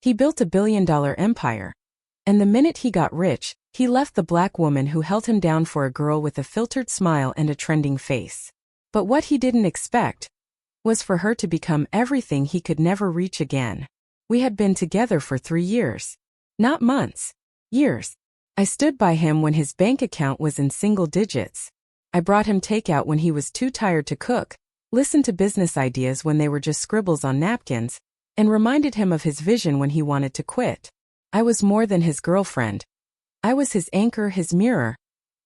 He built a $1 billion empire. And the minute he got rich, he left the black woman who held him down for a girl with a filtered smile and a trending face. But what he didn't expect was for her to become everything he could never reach again. We had been together for 3 years. Not months. Years. I stood by him when his bank account was in single digits. I brought him takeout when he was too tired to cook, listened to business ideas when they were just scribbles on napkins, and reminded him of his vision when he wanted to quit. I was more than his girlfriend. I was his anchor, his mirror,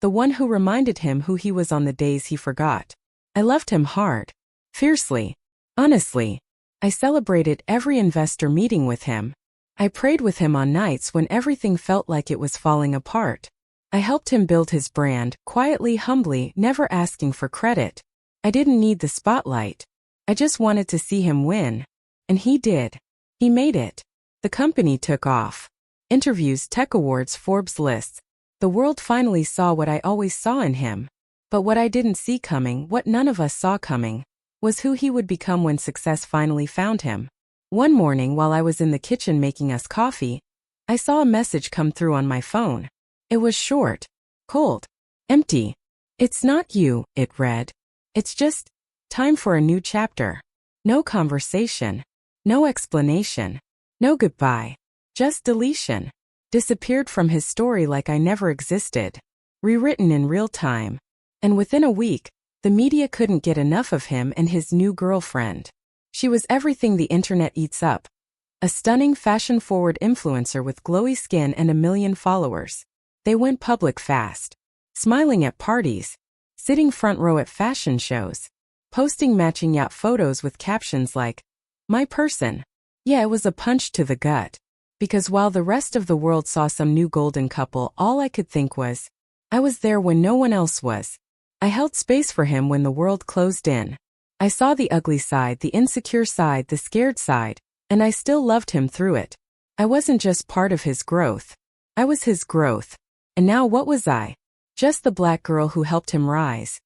the one who reminded him who he was on the days he forgot. I loved him hard, fiercely, honestly. I celebrated every investor meeting with him. I prayed with him on nights when everything felt like it was falling apart. I helped him build his brand, quietly, humbly, never asking for credit. I didn't need the spotlight. I just wanted to see him win. And he did. He made it. The company took off. Interviews, tech awards, Forbes lists. The world finally saw what I always saw in him. But what I didn't see coming, what none of us saw coming, was who he would become when success finally found him. One morning while I was in the kitchen making us coffee, I saw a message come through on my phone. It was short, cold, empty. "It's not you," it read. "It's just time for a new chapter." No conversation. No explanation. No goodbye. Just deletion. Disappeared from his story like I never existed. Rewritten in real time. And within a week, the media couldn't get enough of him and his new girlfriend. She was everything the internet eats up. A stunning fashion-forward influencer with glowy skin and 1 million followers. They went public fast. Smiling at parties. Sitting front row at fashion shows. Posting matching yacht photos with captions like, "My person." Yeah, it was a punch to the gut. Because while the rest of the world saw some new golden couple, all I could think was, I was there when no one else was. I held space for him when the world closed in. I saw the ugly side, the insecure side, the scared side, and I still loved him through it. I wasn't just part of his growth. I was his growth. And now what was I? Just the black girl who helped him rise.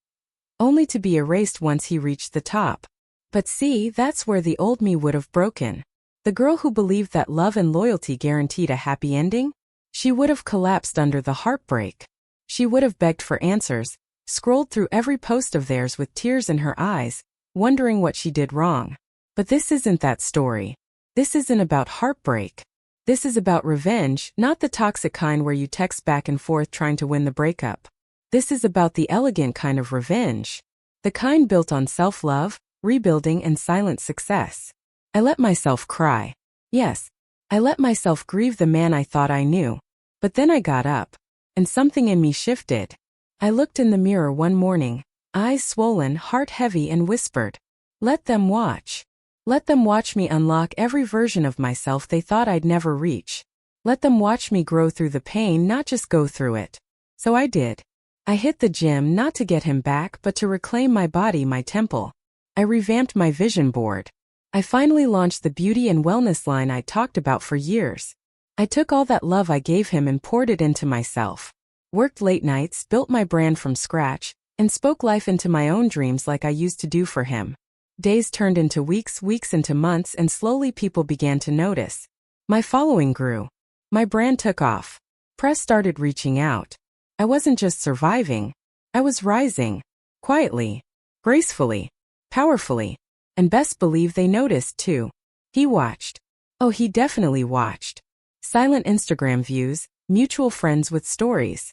Only to be erased once he reached the top. But see, that's where the old me would have broken. The girl who believed that love and loyalty guaranteed a happy ending? She would have collapsed under the heartbreak. She would have begged for answers, scrolled through every post of theirs with tears in her eyes, wondering what she did wrong. But this isn't that story. This isn't about heartbreak. This is about revenge, not the toxic kind where you text back and forth trying to win the breakup. This is about the elegant kind of revenge. The kind built on self-love, rebuilding, and silent success. I let myself cry. Yes, I let myself grieve the man I thought I knew. But then I got up, and something in me shifted. I looked in the mirror one morning, eyes swollen, heart heavy, and whispered, "Let them watch. Let them watch me unlock every version of myself they thought I'd never reach. Let them watch me grow through the pain, not just go through it." So I did. I hit the gym not to get him back but to reclaim my body, my temple. I revamped my vision board. I finally launched the beauty and wellness line I talked about for years. I took all that love I gave him and poured it into myself. Worked late nights, built my brand from scratch, and spoke life into my own dreams like I used to do for him. Days turned into weeks, weeks into months, and slowly people began to notice. My following grew. My brand took off. Press started reaching out. I wasn't just surviving. I was rising. Quietly. Gracefully. Powerfully. And best believe they noticed too. He watched. Oh, he definitely watched. Silent Instagram views, mutual friends with stories.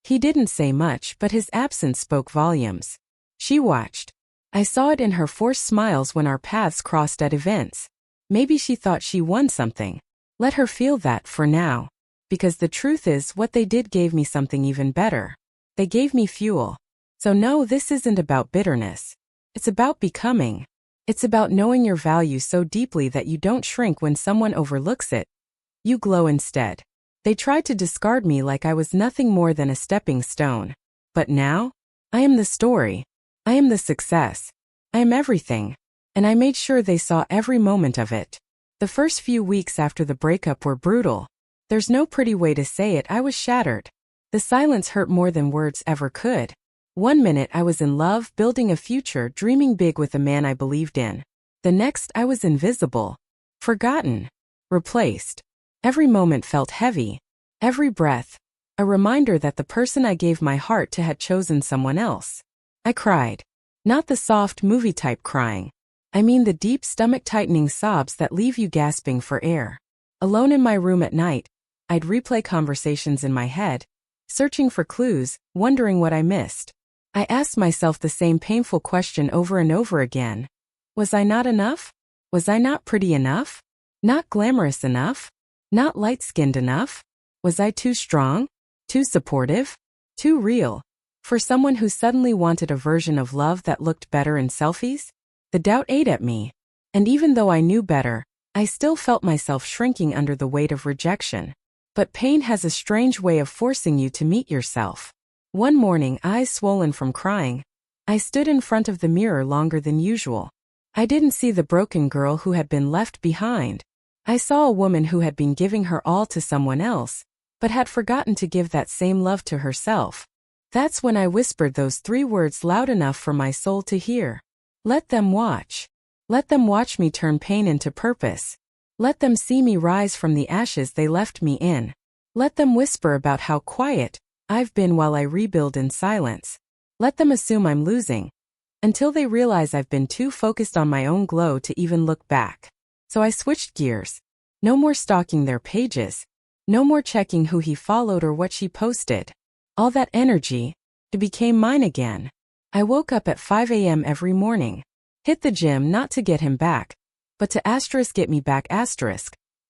He didn't say much, but his absence spoke volumes. She watched. I saw it in her forced smiles when our paths crossed at events. Maybe she thought she won something. Let her feel that for now. Because the truth is, what they did gave me something even better. They gave me fuel. So no, this isn't about bitterness. It's about becoming. It's about knowing your value so deeply that you don't shrink when someone overlooks it. You glow instead. They tried to discard me like I was nothing more than a stepping stone. But now, I am the story. I am the success. I am everything. And I made sure they saw every moment of it. The first few weeks after the breakup were brutal. There's no pretty way to say it. I was shattered. The silence hurt more than words ever could. One minute I was in love, building a future, dreaming big with a man I believed in. The next I was invisible. Forgotten. replaced. Every moment felt heavy. Every breath, a reminder that the person I gave my heart to had chosen someone else. I cried. Not the soft movie-type crying. I mean the deep stomach-tightening sobs that leave you gasping for air. Alone in my room at night, I'd replay conversations in my head, searching for clues, wondering what I missed. I asked myself the same painful question over and over again. Was I not enough? Was I not pretty enough? Not glamorous enough? Not light-skinned enough? Was I too strong? Too supportive? Too real? For someone who suddenly wanted a version of love that looked better in selfies? The doubt ate at me. And even though I knew better, I still felt myself shrinking under the weight of rejection. But pain has a strange way of forcing you to meet yourself. One morning, eyes swollen from crying, I stood in front of the mirror longer than usual. I didn't see the broken girl who had been left behind. I saw a woman who had been giving her all to someone else, but had forgotten to give that same love to herself. That's when I whispered those 3 words loud enough for my soul to hear. Let them watch. Let them watch me turn pain into purpose. Let them see me rise from the ashes they left me in. Let them whisper about how quiet I've been while I rebuild in silence. Let them assume I'm losing, until they realize I've been too focused on my own glow to even look back. So I switched gears. No more stalking their pages. No more checking who he followed or what she posted. All that energy, it became mine again. I woke up at 5 a.m. every morning. Hit the gym not to get him back, but to get me back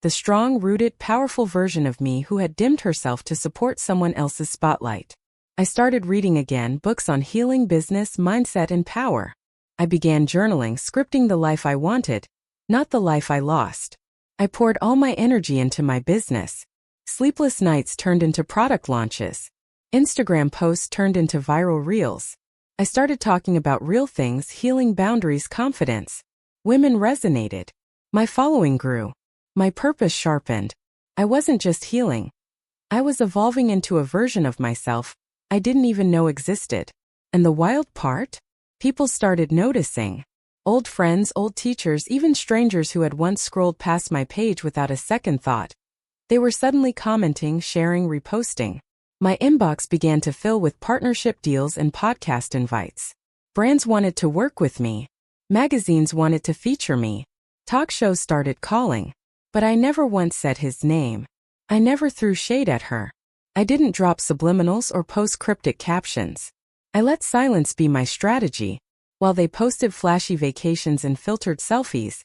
the strong, rooted, powerful version of me who had dimmed herself to support someone else's spotlight. I started reading again, books on healing, business, mindset, and power. I began journaling, scripting the life I wanted, not the life I lost. I poured all my energy into my business. Sleepless nights turned into product launches. Instagram posts turned into viral reels. I started talking about real things, healing, boundaries, confidence. Women resonated. My following grew. My purpose sharpened. I wasn't just healing. I was evolving into a version of myself I didn't even know existed. And the wild part? People started noticing. Old friends, old teachers, even strangers who had once scrolled past my page without a second thought. They were suddenly commenting, sharing, reposting. My inbox began to fill with partnership deals and podcast invites. Brands wanted to work with me. Magazines wanted to feature me. Talk shows started calling. But I never once said his name. I never threw shade at her. I didn't drop subliminals or post cryptic captions. I let silence be my strategy. While they posted flashy vacations and filtered selfies,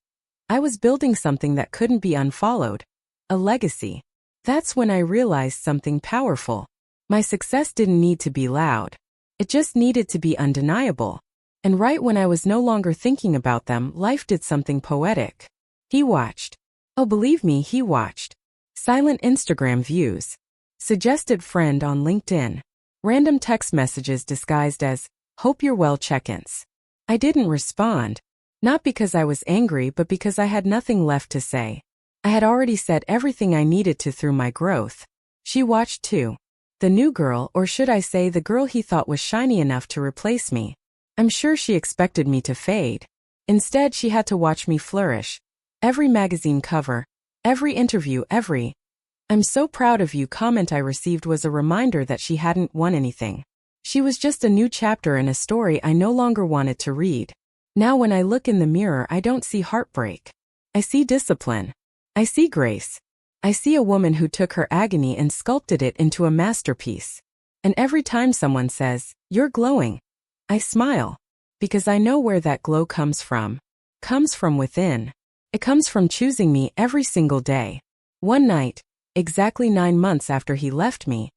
I was building something that couldn't be unfollowed. A legacy. That's when I realized something powerful. My success didn't need to be loud. It just needed to be undeniable. And right when I was no longer thinking about them, life did something poetic. He watched. Oh, believe me, he watched. Silent Instagram views. Suggested friend on LinkedIn. Random text messages disguised as, hope you're well check-ins. I didn't respond. Not because I was angry, but because I had nothing left to say. I had already said everything I needed to through my growth. She watched too. The new girl, or should I say the girl he thought was shiny enough to replace me. I'm sure she expected me to fade. Instead, she had to watch me flourish. Every magazine cover, every interview, every "I'm so proud of you" comment I received was a reminder that she hadn't won anything. She was just a new chapter in a story I no longer wanted to read. Now when I look in the mirror, I don't see heartbreak. I see discipline. I see grace. I see a woman who took her agony and sculpted it into a masterpiece. And every time someone says, "You're glowing," I smile. Because I know where that glow comes from. Comes from within. It comes from choosing me every single day. One night, exactly 9 months after he left me,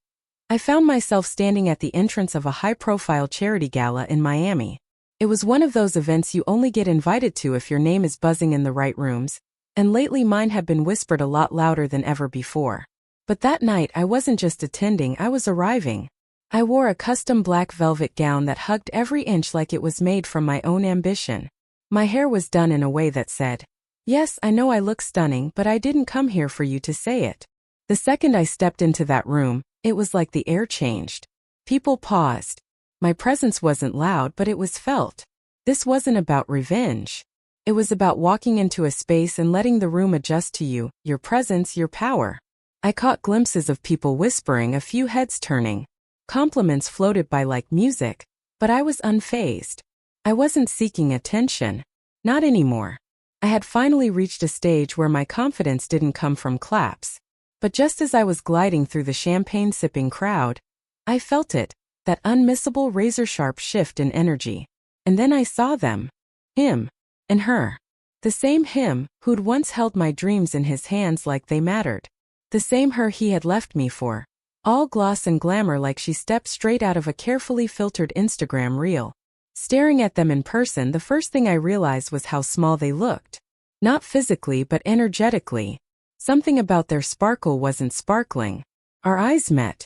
I found myself standing at the entrance of a high-profile charity gala in Miami. It was one of those events you only get invited to if your name is buzzing in the right rooms, and lately mine had been whispered a lot louder than ever before. But that night I wasn't just attending, I was arriving. I wore a custom black velvet gown that hugged every inch like it was made from my own ambition. My hair was done in a way that said, "Yes, I know I look stunning, but I didn't come here for you to say it." The second I stepped into that room, it was like the air changed. People paused. My presence wasn't loud, but it was felt. This wasn't about revenge. It was about walking into a space and letting the room adjust to you, your presence, your power. I caught glimpses of people whispering, a few heads turning. Compliments floated by like music, but I was unfazed. I wasn't seeking attention. Not anymore. I had finally reached a stage where my confidence didn't come from claps. But just as I was gliding through the champagne-sipping crowd, I felt it, that unmissable razor-sharp shift in energy. And then I saw them. Him. And her. The same him who'd once held my dreams in his hands like they mattered. The same her he had left me for. All gloss and glamour, like she stepped straight out of a carefully filtered Instagram reel. Staring at them in person, the first thing I realized was how small they looked. Not physically but energetically. Something about their sparkle wasn't sparkling. Our eyes met.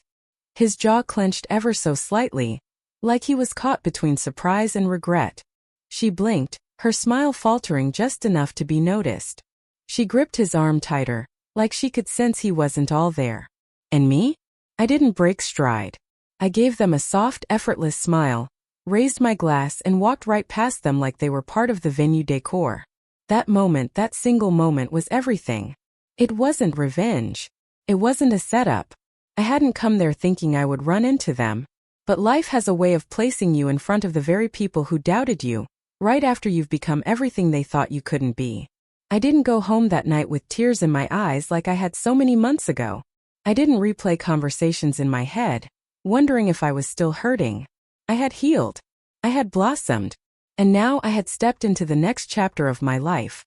His jaw clenched ever so slightly, like he was caught between surprise and regret. She blinked, her smile faltering just enough to be noticed. She gripped his arm tighter, like she could sense he wasn't all there. And me? I didn't break stride. I gave them a soft, effortless smile, raised my glass and walked right past them like they were part of the venue decor. That moment, that single moment, was everything. It wasn't revenge. It wasn't a setup. I hadn't come there thinking I would run into them. But life has a way of placing you in front of the very people who doubted you, right after you've become everything they thought you couldn't be. I didn't go home that night with tears in my eyes like I had so many months ago. I didn't replay conversations in my head, wondering if I was still hurting. I had healed. I had blossomed. And now I had stepped into the next chapter of my life.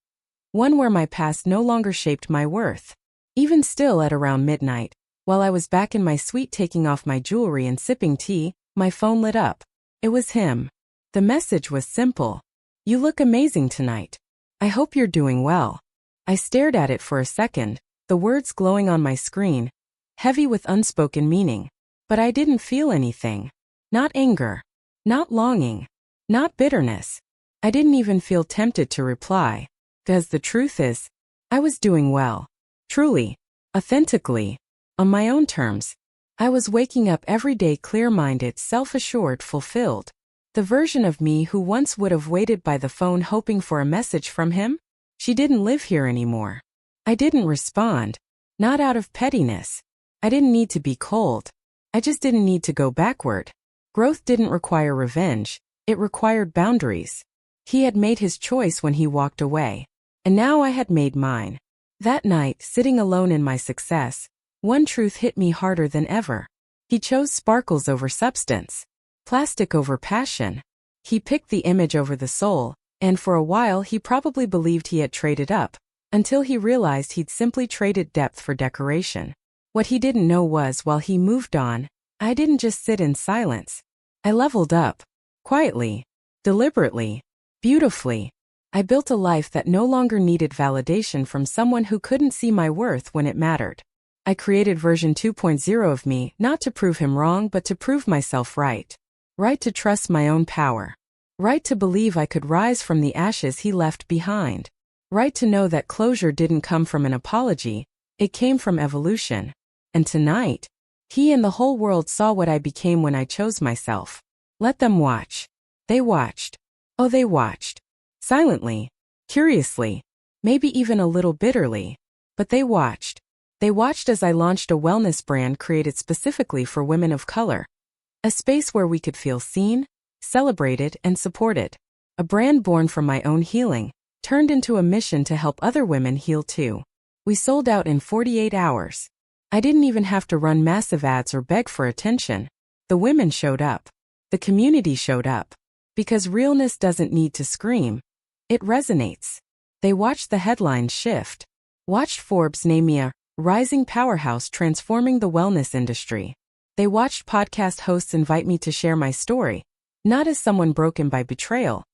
One where my past no longer shaped my worth. Even still, at around midnight, while I was back in my suite taking off my jewelry and sipping tea, my phone lit up. It was him. The message was simple. You look amazing tonight. I hope you're doing well. I stared at it for a second, the words glowing on my screen, heavy with unspoken meaning. But I didn't feel anything. Not anger. Not longing. Not bitterness. I didn't even feel tempted to reply. Because the truth is, I was doing well. Truly. Authentically. On my own terms. I was waking up every day clear-minded, self-assured, fulfilled. The version of me who once would have waited by the phone hoping for a message from him? She didn't live here anymore. I didn't respond. Not out of pettiness. I didn't need to be cold. I just didn't need to go backward. Growth didn't require revenge. It required boundaries. He had made his choice when he walked away. And now I had made mine. That night, sitting alone in my success, one truth hit me harder than ever. He chose sparkles over substance. Plastic over passion. He picked the image over the soul, and for a while he probably believed he had traded up, until he realized he'd simply traded depth for decoration. What he didn't know was, while he moved on, I didn't just sit in silence. I leveled up. Quietly. Deliberately. Beautifully. I built a life that no longer needed validation from someone who couldn't see my worth when it mattered. I created version 2.0 of me, not to prove him wrong but to prove myself right. Right to trust my own power. Right to believe I could rise from the ashes he left behind. Right to know that closure didn't come from an apology, it came from evolution. And tonight, he and the whole world saw what I became when I chose myself. Let them watch. They watched. Oh, they watched. Silently. Curiously. Maybe even a little bitterly. But they watched. They watched as I launched a wellness brand created specifically for women of color. A space where we could feel seen, celebrated, and supported. A brand born from my own healing, turned into a mission to help other women heal too. We sold out in 48 hours. I didn't even have to run massive ads or beg for attention. The women showed up. The community showed up. Because realness doesn't need to scream. It resonates. They watched the headlines shift. Watched Forbes name me a rising powerhouse transforming the wellness industry. They watched podcast hosts invite me to share my story, not as someone broken by betrayal,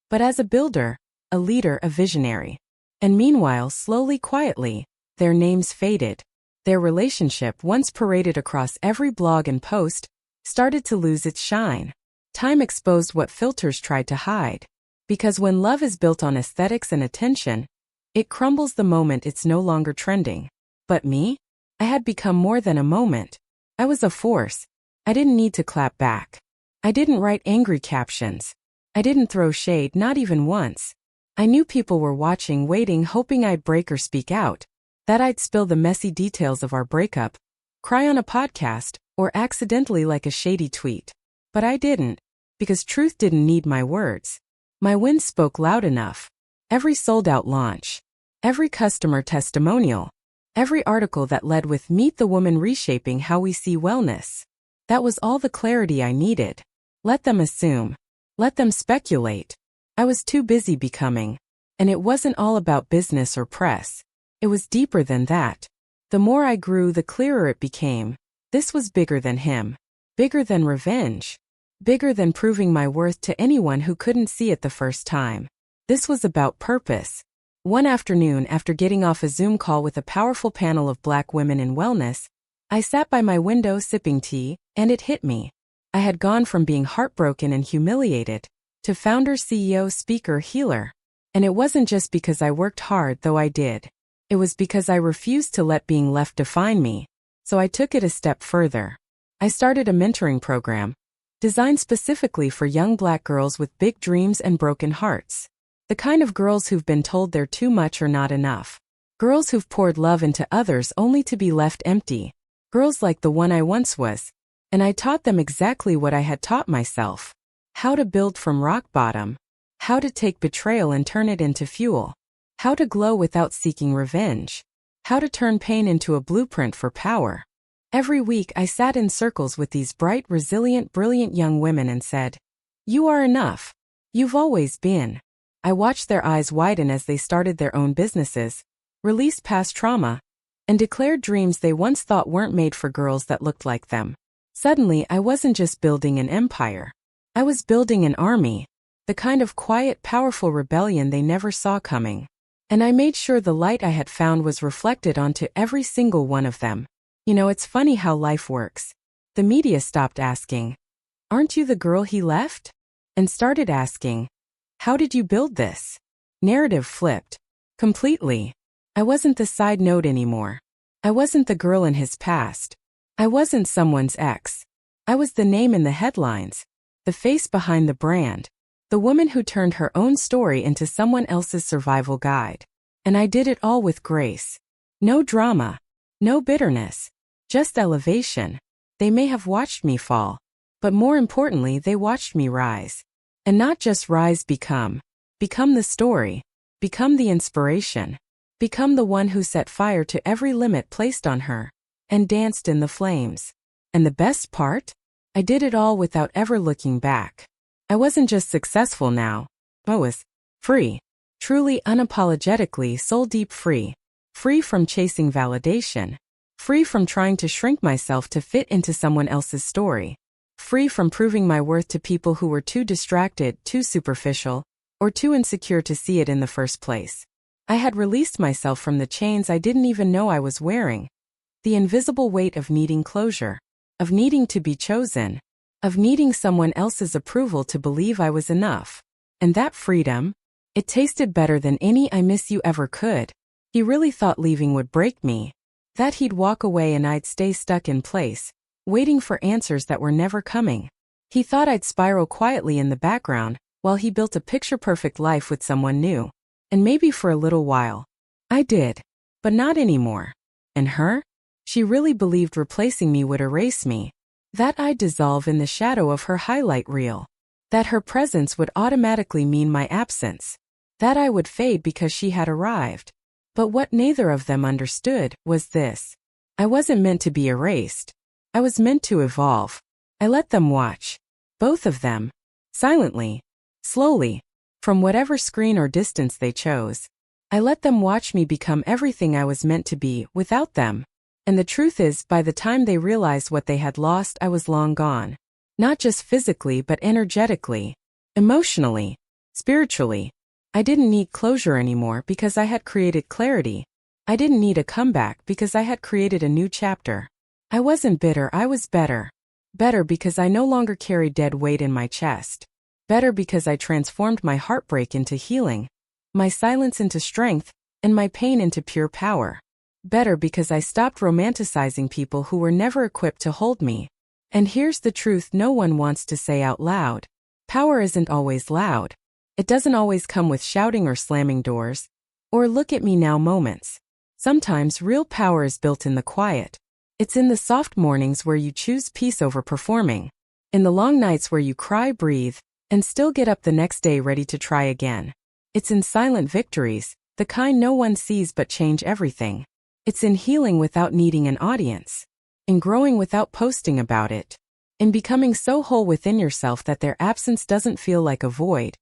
but as a builder, a leader, a visionary. And meanwhile, slowly, quietly, their names faded. Their relationship, once paraded across every blog and post, started to lose its shine. Time exposed what filters tried to hide. Because when love is built on aesthetics and attention, it crumbles the moment it's no longer trending. But me? I had become more than a moment. I was a force. I didn't need to clap back. I didn't write angry captions. I didn't throw shade, not even once. I knew people were watching, waiting, hoping I'd break or speak out, that I'd spill the messy details of our breakup, cry on a podcast, or accidentally like a shady tweet. But I didn't, because truth didn't need my words. My wins spoke loud enough. Every sold-out launch, every customer testimonial, every article that led with "Meet the Woman Reshaping How We See Wellness." That was all the clarity I needed. Let them assume. Let them speculate. I was too busy becoming. And it wasn't all about business or press. It was deeper than that. The more I grew, the clearer it became. This was bigger than him. Bigger than revenge. Bigger than proving my worth to anyone who couldn't see it the first time. This was about purpose. One afternoon, after getting off a Zoom call with a powerful panel of Black women in wellness, I sat by my window sipping tea, and it hit me. I had gone from being heartbroken and humiliated to founder, CEO, speaker, healer. And it wasn't just because I worked hard, though I did. It was because I refused to let being left define me. So I took it a step further. I started a mentoring program, designed specifically for young Black girls with big dreams and broken hearts. The kind of girls who've been told they're too much or not enough. Girls who've poured love into others only to be left empty. Girls like the one I once was. And I taught them exactly what I had taught myself. How to build from rock bottom. How to take betrayal and turn it into fuel. How to glow without seeking revenge. How to turn pain into a blueprint for power. Every week I sat in circles with these bright, resilient, brilliant young women and said, "You are enough. You've always been." I watched their eyes widen as they started their own businesses, released past trauma, and declared dreams they once thought weren't made for girls that looked like them. Suddenly, I wasn't just building an empire. I was building an army. The kind of quiet, powerful rebellion they never saw coming. And I made sure the light I had found was reflected onto every single one of them. You know, it's funny how life works. The media stopped asking, "Aren't you the girl he left?" and started asking, "How did you build this?" Narrative flipped. Completely. I wasn't the side note anymore. I wasn't the girl in his past. I wasn't someone's ex. I was the name in the headlines. The face behind the brand. The woman who turned her own story into someone else's survival guide. And I did it all with grace. No drama. No bitterness. Just elevation. They may have watched me fall. But more importantly, they watched me rise. And not just rise, become. Become the story. Become the inspiration. Become the one who set fire to every limit placed on her. And danced in the flames. And the best part? I did it all without ever looking back. I wasn't just successful now. I was free. Truly, unapologetically, soul-deep free. Free from chasing validation. Free from trying to shrink myself to fit into someone else's story. Free from proving my worth to people who were too distracted, too superficial, or too insecure to see it in the first place. I had released myself from the chains I didn't even know I was wearing. The invisible weight of needing closure. Of needing to be chosen. Of needing someone else's approval to believe I was enough. And that freedom, it tasted better than any "I miss you" ever could. He really thought leaving would break me. That he'd walk away and I'd stay stuck in place, waiting for answers that were never coming. He thought I'd spiral quietly in the background, while he built a picture-perfect life with someone new. And maybe for a little while. I did. But not anymore. And her? She really believed replacing me would erase me. That I'd dissolve in the shadow of her highlight reel. That her presence would automatically mean my absence. That I would fade because she had arrived. But what neither of them understood was this. I wasn't meant to be erased. I was meant to evolve. I let them watch. Both of them. Silently. Slowly. From whatever screen or distance they chose. I let them watch me become everything I was meant to be without them. And the truth is, by the time they realized what they had lost, I was long gone. Not just physically, but energetically. Emotionally. Spiritually. I didn't need closure anymore because I had created clarity. I didn't need a comeback because I had created a new chapter. I wasn't bitter, I was better. Better because I no longer carried dead weight in my chest. Better because I transformed my heartbreak into healing, my silence into strength, and my pain into pure power. Better because I stopped romanticizing people who were never equipped to hold me. And here's the truth no one wants to say out loud. Power isn't always loud. It doesn't always come with shouting or slamming doors, or look at me now moments. Sometimes real power is built in the quiet. It's in the soft mornings where you choose peace over performing. In the long nights where you cry, breathe, and still get up the next day ready to try again. It's in silent victories, the kind no one sees but change everything. It's in healing without needing an audience. In growing without posting about it. In becoming so whole within yourself that their absence doesn't feel like a void.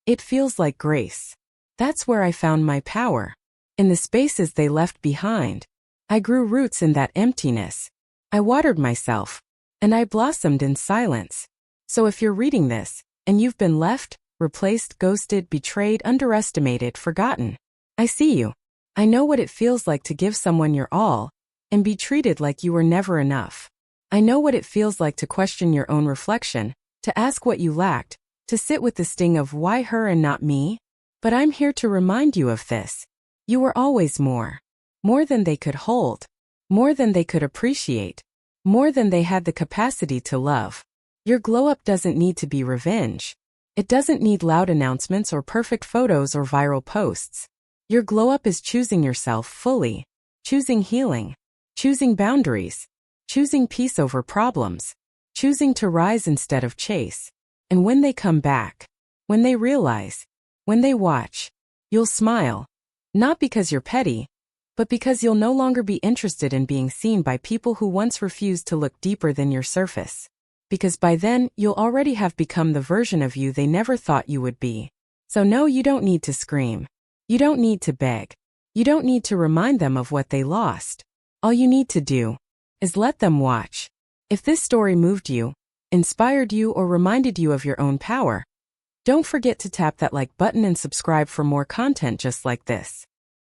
It feels like grace. That's where I found my power. In the spaces they left behind. I grew roots in that emptiness. I watered myself. And I blossomed in silence. So if you're reading this, and you've been left, replaced, ghosted, betrayed, underestimated, forgotten, I see you. I know what it feels like to give someone your all, and be treated like you were never enough. I know what it feels like to question your own reflection, to ask what you lacked, to sit with the sting of why her and not me? But I'm here to remind you of this. You were always more. More than they could hold. More than they could appreciate. More than they had the capacity to love. Your glow-up doesn't need to be revenge. It doesn't need loud announcements or perfect photos or viral posts. Your glow-up is choosing yourself fully. Choosing healing. Choosing boundaries. Choosing peace over problems. Choosing to rise instead of chase. And when they come back, when they realize, when they watch, you'll smile. Not because you're petty, but because you'll no longer be interested in being seen by people who once refused to look deeper than your surface. Because by then, you'll already have become the version of you they never thought you would be. So no, you don't need to scream. You don't need to beg. You don't need to remind them of what they lost. All you need to do is let them watch. If this story moved you, inspired you, or reminded you of your own power, don't forget to tap that like button and subscribe for more content just like this.